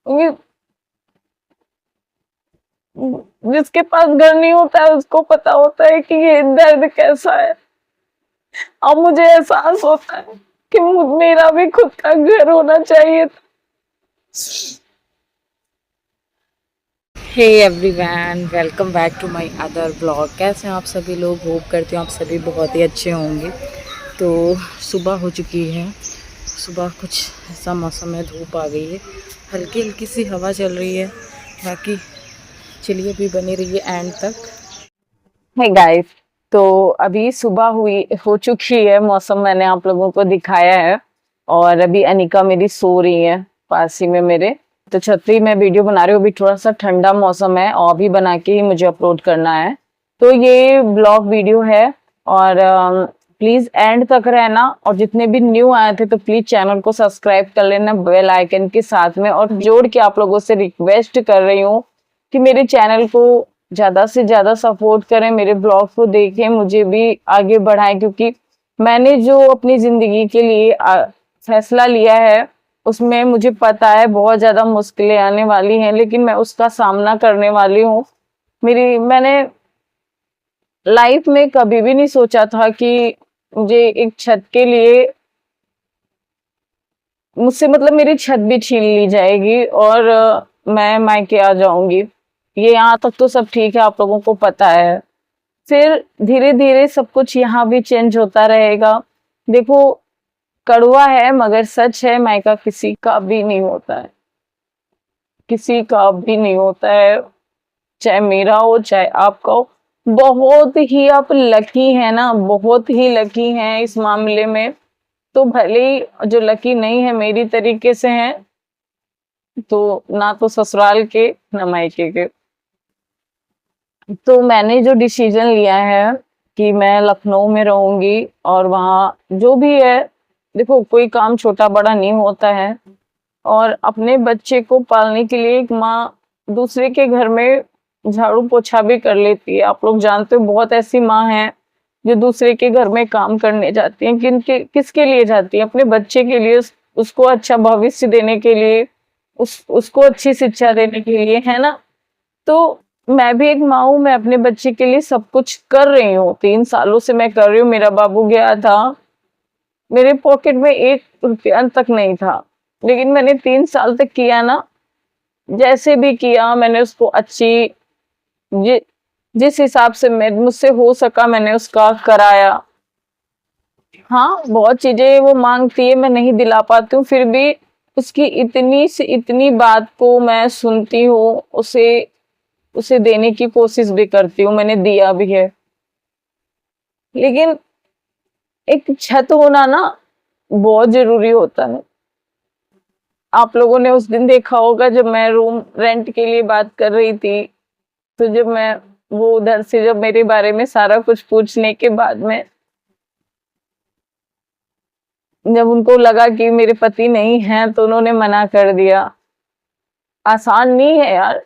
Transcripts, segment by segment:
ये जिसके पास घर नहीं होता है उसको पता होता है कि ये दर्द कैसा है। अब मुझे एहसास होता है कि मेरा भी खुद का घर होना चाहिए था। Hey everyone, welcome back to my other blog. कैसे हैं आप सभी लोग? होप करती हूँ आप सभी बहुत ही अच्छे होंगे। तो सुबह हो चुकी है। सुबह कुछ ऐसा मौसम है, धूप आ गई है, हल्की हल्की सी हवा चल रही है। बाकी चलिए अभी बनी रही है एंड तक। हे गाइस, तो अभी सुबह हो चुकी है। मौसम मैंने आप लोगों को दिखाया है और अभी अनिका मेरी सो रही है पास ही में मेरे। तो छतरी में वीडियो बना रही हूँ। अभी थोड़ा सा ठंडा मौसम है और अभी बना के ही मुझे अपलोड करना है। तो ये ब्लॉग वीडियो है और प्लीज एंड तक रहना। और जितने भी न्यू आए थे तो प्लीज चैनल को सब्सक्राइब कर लेना बेल आइकन के साथ में। और जोड़ के आप लोगों से रिक्वेस्ट कर रही हूँ कि मेरे चैनल को ज्यादा से ज्यादा सपोर्ट करें, मेरे ब्लॉग को देखें, मुझे भी आगे बढ़ाएं। क्योंकि मैंने जो अपनी जिंदगी के लिए फैसला लिया है उसमें मुझे पता है बहुत ज्यादा मुश्किलें आने वाली हैं, लेकिन मैं उसका सामना करने वाली हूँ। मैंने लाइफ में कभी भी नहीं सोचा था कि मुझे एक छत के लिए मुझसे मतलब मेरी छत भी छीन ली जाएगी और मैं मायके आ जाऊंगी। ये यहाँ तक तो सब ठीक है, आप लोगों को पता है। फिर धीरे धीरे सब कुछ यहाँ भी चेंज होता रहेगा। देखो, कड़वा है मगर सच है, मायका किसी का भी नहीं होता है, किसी का भी नहीं होता है, चाहे मेरा हो चाहे आपका हो। बहुत ही आप लकी है ना, बहुत ही लकी हैं इस मामले में। तो भले ही जो लकी नहीं है मेरी तरीके से हैं, तो ना तो ससुराल के ना मायके के। तो मैंने जो डिसीजन लिया है कि मैं लखनऊ में रहूंगी और वहाँ जो भी है, देखो कोई काम छोटा बड़ा नहीं होता है। और अपने बच्चे को पालने के लिए एक माँ दूसरे के घर में झाड़ू पोछा भी कर लेती है। आप लोग जानते हो बहुत ऐसी माँ हैं जो दूसरे के घर में काम करने जाती हैं। किसके लिए जाती है? अपने बच्चे के लिए, उसको अच्छा भविष्य देने के लिए, उसको अच्छी शिक्षा देने के लिए, है ना। तो मैं भी एक माँ हूँ, मैं अपने बच्चे के लिए सब कुछ कर रही हूँ, 3 सालों से मैं कर रही हूँ। मेरा बाबू गया था, मेरे पॉकेट में 1 रुपया तक नहीं था, लेकिन मैंने 3 साल तक किया ना। जैसे भी किया मैंने उसको जि, जिस हिसाब से मैं मुझसे हो सका मैंने उसका कराया। हाँ, बहुत चीजें वो मांगती है मैं नहीं दिला पाती हूँ, फिर भी उसकी इतनी से इतनी बात को मैं सुनती हूँ, उसे उसे देने की कोशिश भी करती हूँ, मैंने दिया भी है। लेकिन एक छत होना ना बहुत जरूरी होता है। आप लोगों ने उस दिन देखा होगा जब मैं रूम रेंट के लिए बात कर रही थी, तो जब मैं वो उधर से जब मेरे बारे में सारा कुछ पूछने के बाद में जब उनको लगा कि मेरे पति नहीं हैं तो उन्होंने मना कर दिया। आसान नहीं है यार,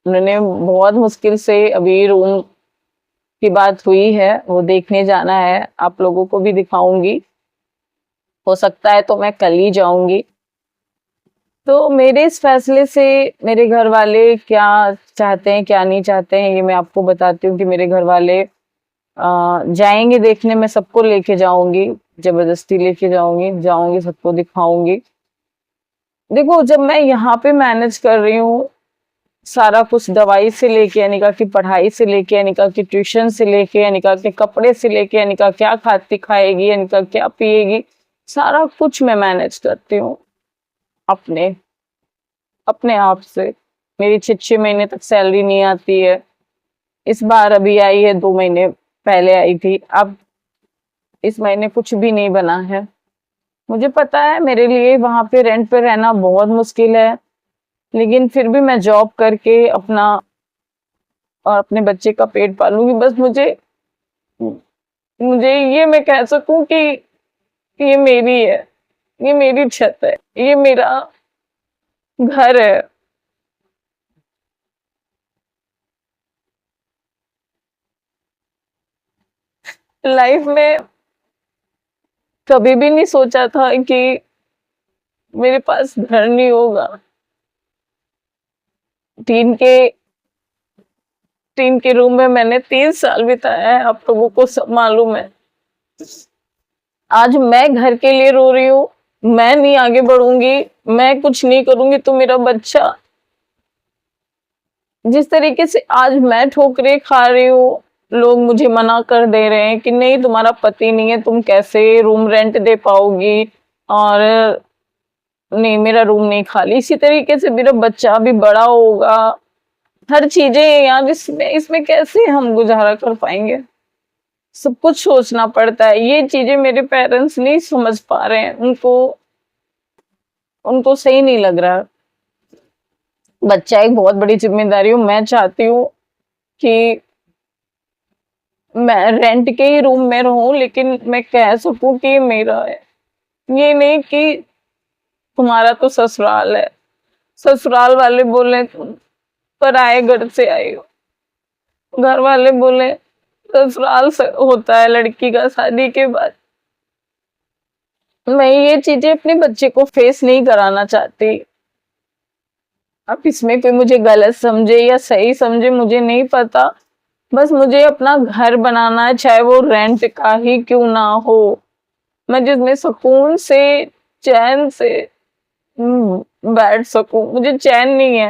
उन्होंने बहुत मुश्किल से अभी रूम की बात हुई है, वो देखने जाना है, आप लोगों को भी दिखाऊंगी। हो सकता है तो मैं कल ही जाऊंगी। तो मेरे इस फैसले से मेरे घर वाले क्या चाहते हैं क्या नहीं चाहते हैं ये मैं आपको बताती हूँ कि मेरे घर वाले जाएंगे देखने, मैं सबको लेके जाऊंगी, जबरदस्ती लेके जाऊंगी सबको दिखाऊंगी। देखो, जब मैं यहाँ पे मैनेज कर रही हूँ सारा कुछ, दवाई से लेके अनिका की पढ़ाई से लेके अनिका की ट्यूशन से लेके अनिका के कपड़े से लेके अनिका क्या खाती खाएगी, अनिका क्या पिएगी, सारा कुछ मैं मैनेज करती हूँ अपने अपने आप से। मेरी 6 महीने तक सैलरी नहीं आती है, इस बार अभी आई है, 2 महीने पहले आई थी, अब इस महीने कुछ भी नहीं बना है। मुझे पता है मेरे लिए वहां पे रेंट पे रहना बहुत मुश्किल है, लेकिन फिर भी मैं जॉब करके अपना और अपने बच्चे का पेट पालूंगी। बस मुझे मुझे ये मैं कह सकूं कि ये मेरी है, ये मेरी छत है, ये मेरा घर है। लाइफ में कभी भी नहीं सोचा था कि मेरे पास घर नहीं होगा, टीन के टीन के रूम में मैंने 3 साल बिताया है, आप लोगों को सब मालूम है। आज मैं घर के लिए रो रही हूँ, मैं नहीं आगे बढ़ूंगी, मैं कुछ नहीं करूंगी तो मेरा बच्चा, जिस तरीके से आज मैं ठोकरे खा रही हूँ, लोग मुझे मना कर दे रहे हैं कि नहीं तुम्हारा पति नहीं है, तुम कैसे रूम रेंट दे पाओगी, और नहीं मेरा रूम नहीं खाली। इसी तरीके से मेरा बच्चा भी बड़ा होगा, हर चीजें यार, इसमें इसमें कैसे हम गुजारा कर पाएंगे, सब कुछ सोचना पड़ता है। ये चीजें मेरे पेरेंट्स नहीं समझ पा रहे हैं, उनको उनको सही नहीं लग रहा। बच्चा एक बहुत बड़ी जिम्मेदारी हूँ, मैं चाहती हूँ कि मैं रेंट के ही रूम में रहूं, लेकिन मैं कह सकूं कि ये मेरा है, ये नहीं कि तुम्हारा तो ससुराल है। ससुराल वाले बोले तुम पराए घर से आई हो, घर वाले बोले ससुराल से होता है लड़की का शादी के बाद। मैं ये चीजें अपने बच्चे को फेस नहीं कराना चाहती। अब इसमें कोई मुझे गलत समझे या सही समझे मुझे नहीं पता, बस मुझे अपना घर बनाना है, चाहे वो रेंट का ही क्यों ना हो, मैं जिसमें सुकून से चैन से बैठ सकूं। मुझे चैन नहीं है,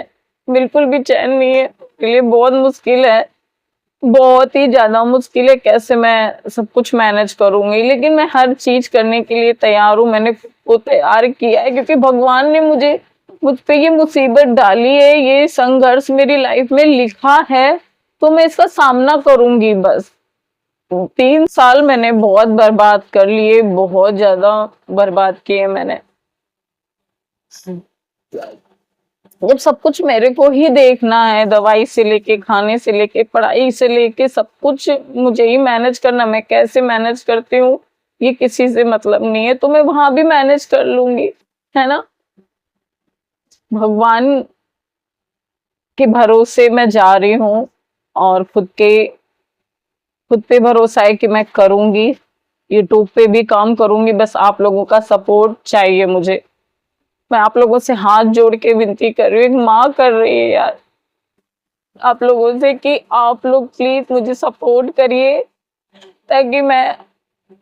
बिल्कुल भी चैन नहीं है, मेरे लिए बहुत मुश्किल है, बहुत ही ज्यादा मुश्किल है कैसे मैं सब कुछ मैनेज करूंगी। लेकिन मैं हर चीज करने के लिए तैयार हूँ, मैंने खुद को तैयार किया है, क्योंकि भगवान ने मुझ पे ये मुसीबत डाली है, ये संघर्ष मेरी लाइफ में लिखा है, तो मैं इसका सामना करूंगी बस। 3 साल मैंने बहुत बर्बाद कर लिए, बहुत ज्यादा बर्बाद किए मैंने। जब सब कुछ मेरे को ही देखना है, दवाई से लेके खाने से लेके पढ़ाई से लेके सब कुछ मुझे ही मैनेज करना, मैं कैसे मैनेज करती हूँ ये किसी से मतलब नहीं है, तो मैं वहां भी मैनेज कर लूंगी, है ना। भगवान के भरोसे मैं जा रही हूँ, और खुद पे भरोसा है कि मैं करूंगी, यूट्यूब पे भी काम करूंगी, बस आप लोगों का सपोर्ट चाहिए मुझे। मैं आप लोगों से हाथ जोड़ के विनती कर रही हूँ, एक माँ कर रही है यार, आप लोगों से कि आप लोग प्लीज मुझे सपोर्ट करिए, ताकि मैं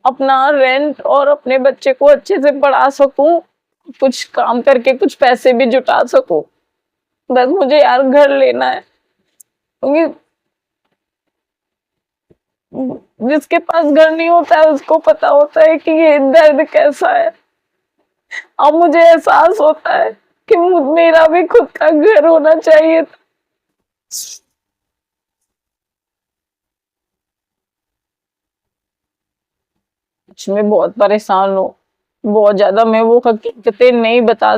अपना रेंट और अपने बच्चे को अच्छे से पढ़ा सकूं, कुछ काम करके कुछ पैसे भी जुटा सकूं। बस मुझे यार घर लेना है, क्योंकि जिसके पास घर नहीं होता है उसको पता होता है कि ये दर्द कैसा है। अब मुझे एहसास होता है कि मेरा भी खुद का घर होना चाहिए था। मैं बहुत परेशान हूँ, बहुत ज्यादा। मैं वो हकीकतें नहीं बता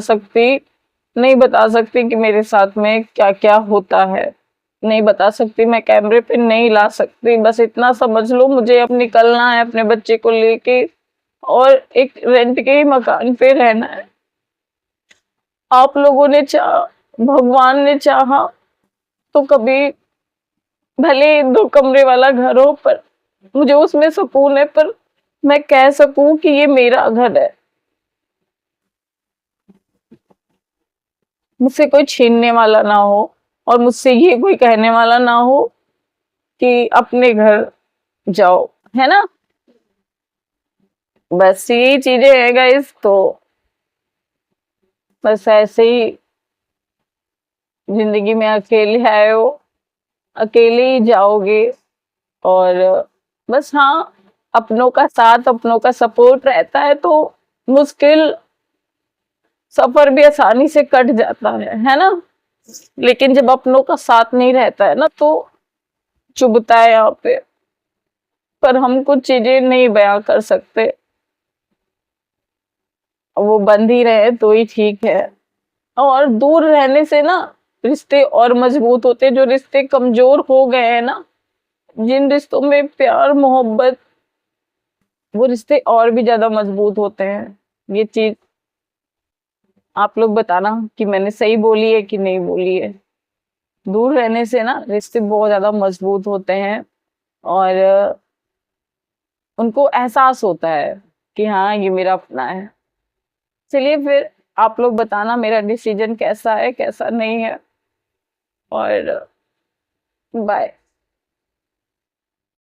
सकती कि मेरे साथ में क्या क्या होता है, नहीं बता सकती, मैं कैमरे पे नहीं ला सकती। बस इतना समझ लो, मुझे अब निकलना है अपने बच्चे को लेके, और एक रेंट के ही मकान पे रहना है। आप लोगों ने चाहा, भगवान ने चाहा तो कभी भले 2 कमरे वाला घर हो, पर मुझे उसमें सुकून है, पर मैं कह सकूं कि ये मेरा घर है, मुझसे कोई छीनने वाला ना हो, और मुझसे ये कोई कहने वाला ना हो कि अपने घर जाओ, है ना। बस यही चीजें है गाइस, तो बस ऐसे ही जिंदगी में अकेले आए हो, अकेले ही जाओगे। और बस हाँ, अपनों का साथ, अपनों का सपोर्ट रहता है तो मुश्किल सफर भी आसानी से कट जाता है ना। लेकिन जब अपनों का साथ नहीं रहता है ना, तो चुभता है यहाँ पे, पर हम कुछ चीजें नहीं बयां कर सकते, वो बंद ही रहे तो ही ठीक है। और दूर रहने से ना रिश्ते और मजबूत होते, जो रिश्ते कमजोर हो गए हैं ना, जिन रिश्तों में प्यार मोहब्बत, वो रिश्ते और भी ज्यादा मजबूत होते हैं। ये चीज आप लोग बताना कि मैंने सही बोली है कि नहीं बोली है। दूर रहने से ना रिश्ते बहुत ज्यादा मजबूत होते हैं, और उनको एहसास होता है कि हाँ ये मेरा अपना है। चलिए फिर आप लोग बताना मेरा डिसीजन कैसा है कैसा नहीं है। और बाय।